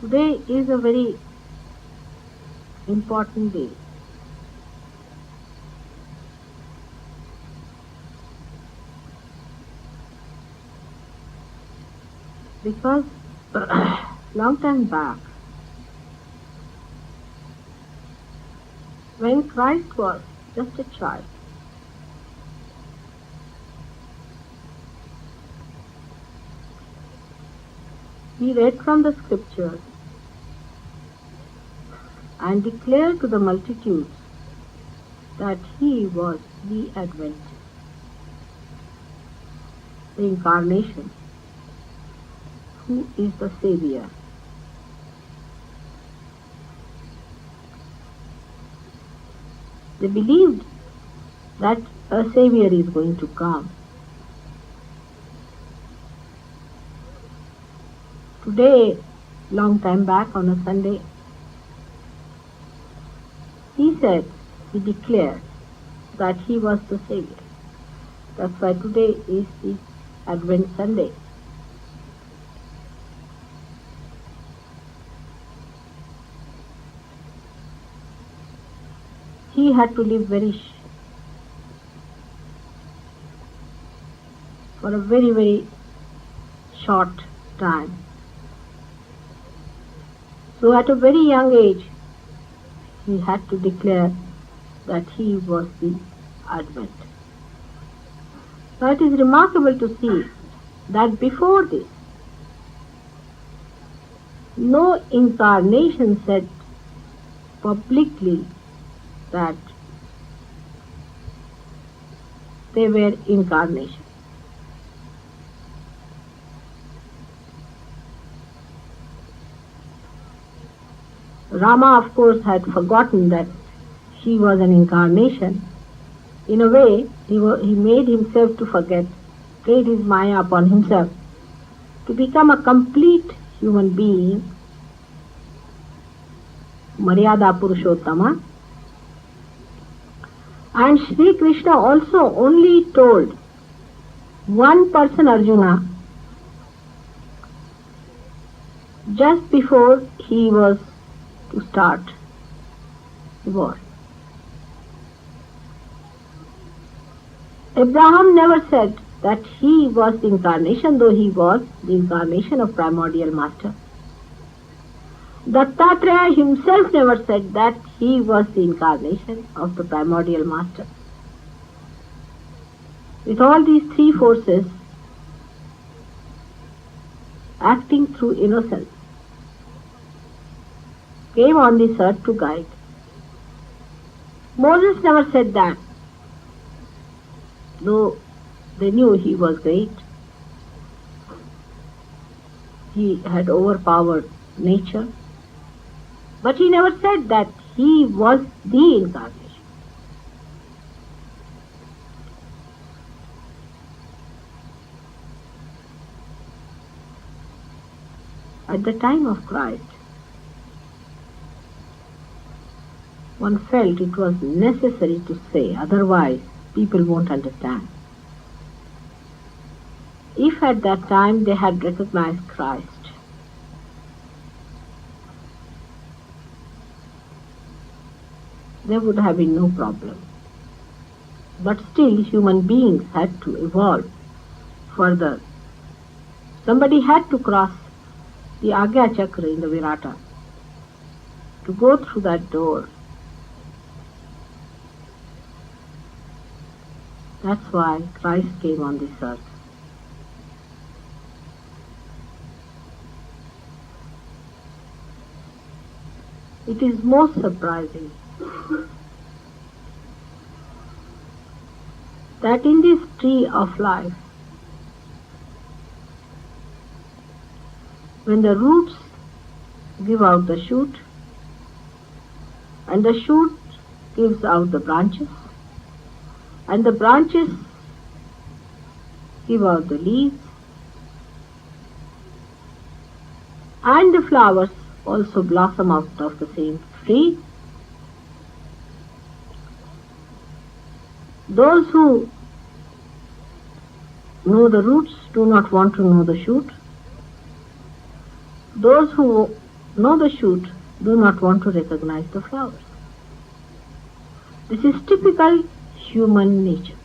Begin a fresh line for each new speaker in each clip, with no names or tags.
Today is a very important day. Because long time back, when Christ was just a child, he read from the scriptures and declared to the multitudes that he was the Advent, the Incarnation, who is the Savior. They believed that a Savior is going to come. Today, long time back on a Sunday, he declared that he was the Savior. That's why today is the Advent Sunday. He had to live for a very, very short time. So at a very young age, he had to declare that he was the Advent. Now it is remarkable to see that before this, no incarnation said publicly that they were incarnation. Rama, of course, had forgotten that he was an incarnation. In a way, he made himself to forget, played his Maya upon himself, to become a complete human being, Maryada Purushottama. And Shri Krishna also only told one person, Arjuna, just before he was to start the war. Abraham never said that he was the incarnation, though he was the incarnation of primordial master. Dattatreya himself never said that he was the incarnation of the primordial master. With all these three forces acting through innocence, came on this earth to guide. Moses never said that, though they knew he was great. He had overpowered nature. But he never said that he was the incarnation. At the time of Christ, one felt it was necessary to say, otherwise people won't understand. If at that time they had recognized Christ, there would have been no problem. But still, human beings had to evolve further. Somebody had to cross the Agya Chakra in the Virata to go through that door. That's why Christ came on this earth. It is most surprising that in this tree of life, when the roots give out the shoot and the shoot gives out the branches and the branches give out the leaves and the flowers also blossom out of the same tree, those who know the roots do not want to know the shoot. Those who know the shoot do not want to recognize the flowers. This is typical human nature.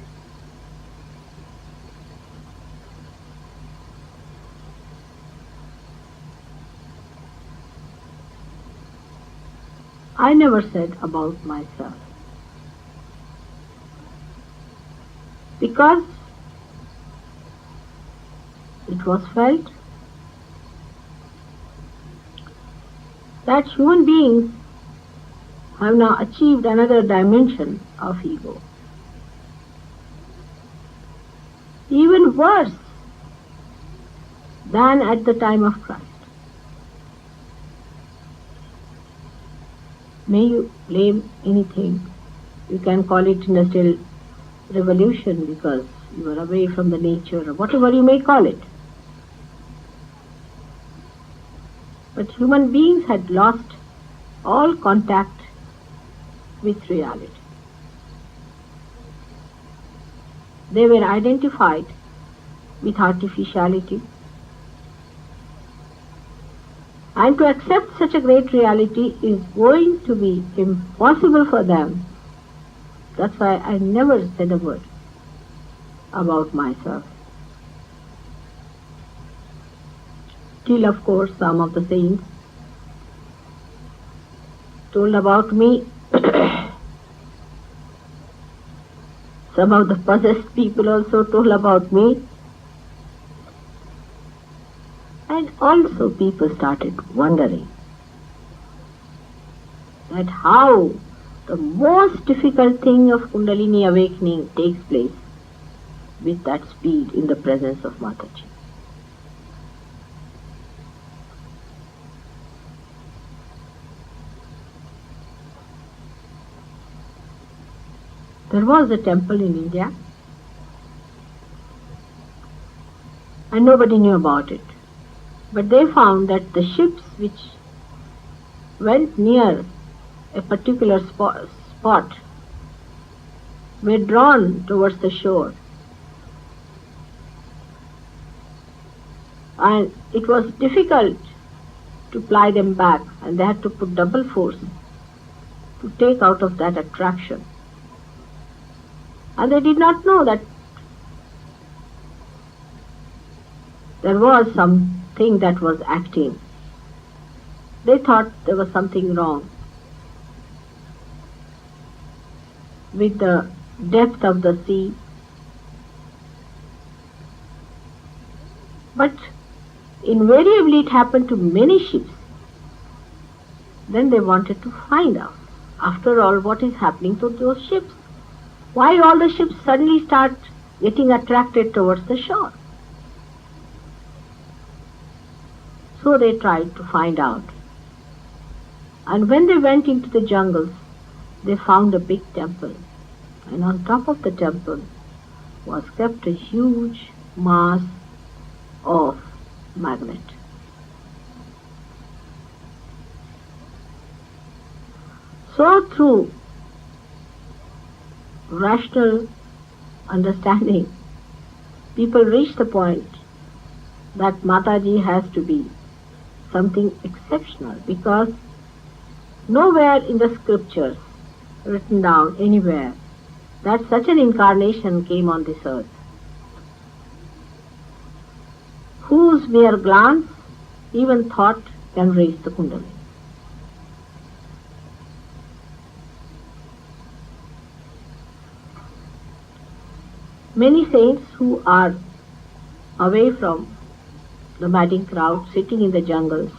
I never said about myself because it was felt that human beings have now achieved another dimension of ego. Even worse than at the time of Christ. May you blame anything. You can call it industrial revolution because you are away from the nature or whatever you may call it. But human beings had lost all contact with reality. They were identified with artificiality. And to accept such a great reality is going to be impossible for them. That's why I never said a word about myself. Till, of course, some of the saints told about me. Some of the possessed people also told about me. And also people started wondering that how the most difficult thing of Kundalini awakening takes place with that speed in the presence of Mataji. There was a temple in India and nobody knew about it. But they found that the ships which went near a particular spot were drawn towards the shore. And it was difficult to ply them back, and they had to put double force to take out of that attraction. And they did not know that there was something that was acting. They thought there was something wrong with the depth of the sea. But invariably it happened to many ships. Then they wanted to find out, after all, what is happening to those ships. Why all the ships suddenly start getting attracted towards the shore? So they tried to find out. And when they went into the jungles, they found a big temple. And on top of the temple was kept a huge mass of magnet. So through rational understanding, people reach the point that Mataji has to be something exceptional, because nowhere in the scriptures written down anywhere that such an incarnation came on this earth, whose mere glance, even thought, can raise the Kundalini. Many saints who are away from the madding crowd, sitting in the jungles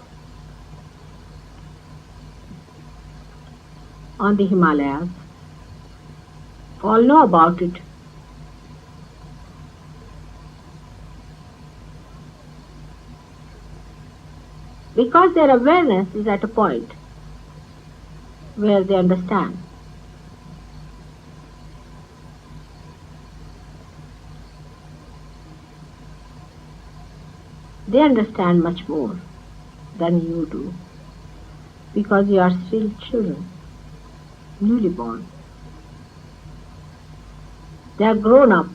on the Himalayas, all know about it. Because their awareness is at a point where they understand. They understand much more than you do, because you are still children, newly born. They are grown up.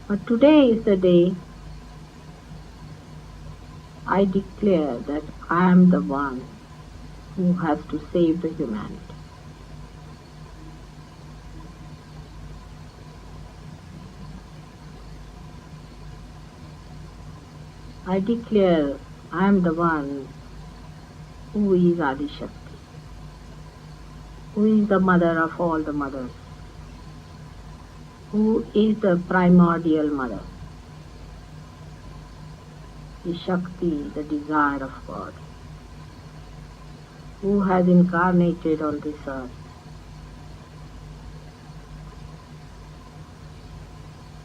But today is the day I declare that I am the one who has to save the humanity. I declare I am the one who is Adi Shakti, who is the mother of all the mothers, who is the primordial mother, the Shakti, the desire of God, who has incarnated on this earth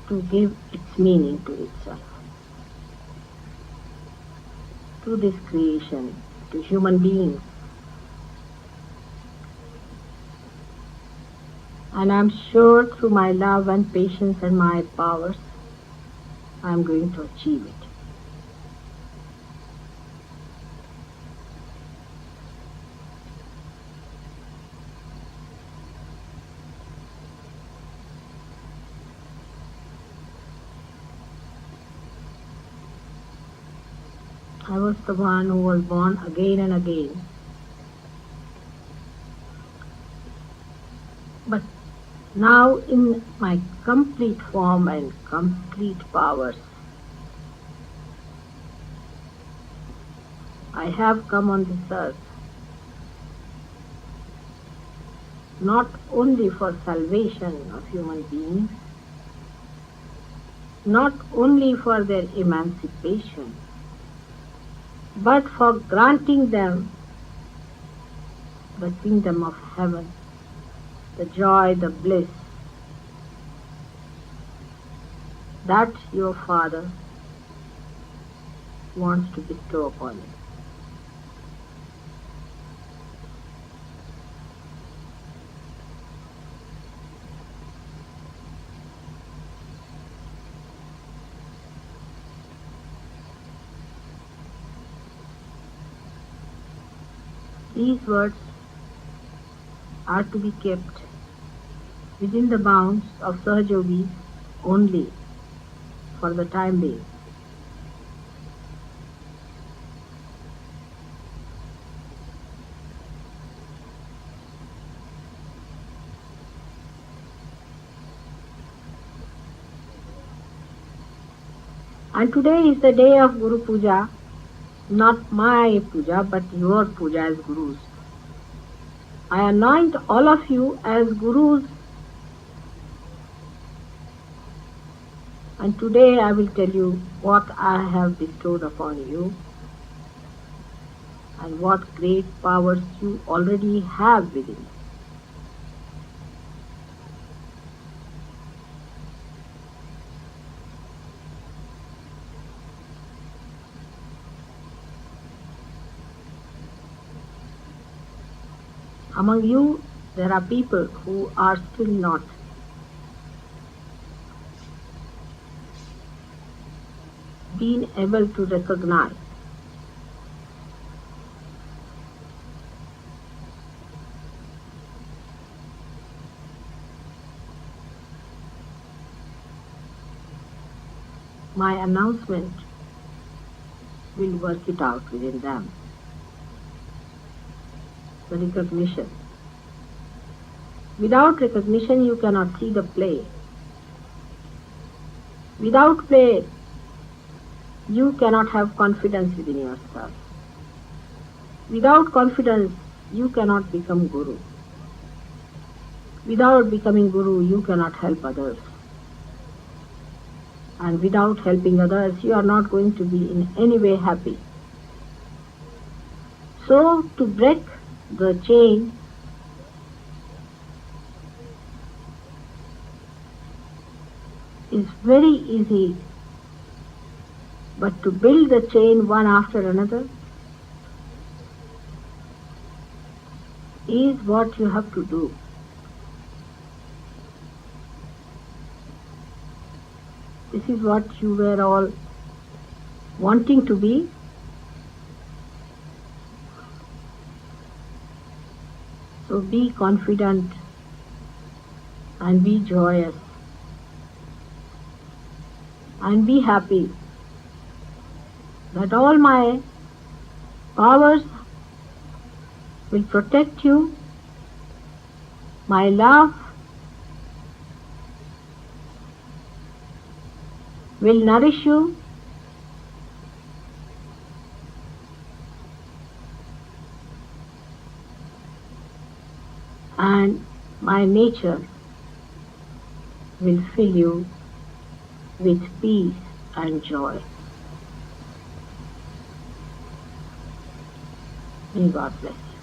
to give its meaning to itself, to this creation, to human beings. And I'm sure through my love and patience and my powers, I'm going to achieve it. I was the one who was born again and again. But now in my complete form and complete powers, I have come on this earth not only for salvation of human beings, not only for their emancipation, but for granting them the kingdom of heaven, the joy, the bliss that your Father wants to bestow upon you. These words are to be kept within the bounds of Sahajogis only for the time being. And today is the day of Guru Puja, not my puja, but your puja as gurus. I anoint all of you as gurus, and today I will tell you what I have bestowed upon you and what great powers you already have within you. Among you, there are people who are still not being able to recognize my announcement will work it out within them. The recognition. Without recognition, you cannot see the play. Without play, you cannot have confidence within yourself. Without confidence, you cannot become Guru. Without becoming Guru, you cannot help others. And without helping others, you are not going to be in any way happy. So, to break the chain, is very easy, but to build the chain one after another is what you have to do. This is what you were all wanting to be. So be confident and be joyous. and be happy that all my powers will protect you, my love will nourish you, and my nature will fill you with peace and joy. May God bless you.